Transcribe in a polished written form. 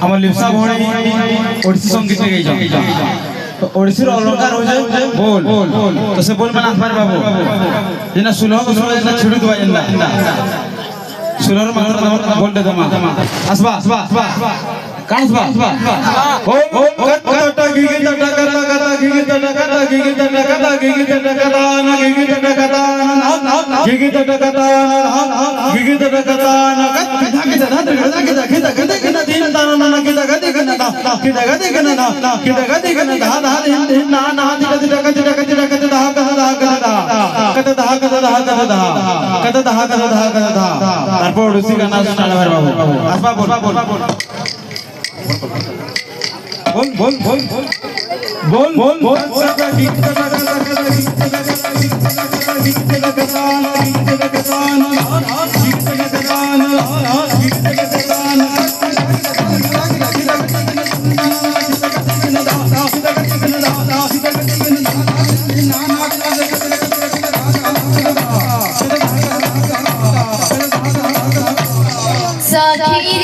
আমার লিপসা ভৌणी ओडिसी संगीत में गई तो ओडिसी रो अलंकार हो जाए बोल तो से बोल माने आसपार बाबू जेना सुलह को सुलह जेना छिड़ू दवा जेना सुलहर मात्र बोल दे दमा आसबा कासबा ओम कट गिगी कटा कटा गिगी कटा कटा गिगी कटा कटा गिगी कटा कटा ना गिगी कटा कटा गिगी कटा कटा गिगी कटा कटा ना किता दिन ताना ना किता गति कना किता गति कना धा धा ना ना दिका दिका दिका दिका दिका धा धा धा कत धा कत धा कत धा कत धा कत धा कत धा তারপর ওডিসি গানা স্টার্ট হবে বাবু আসবা बोल साथी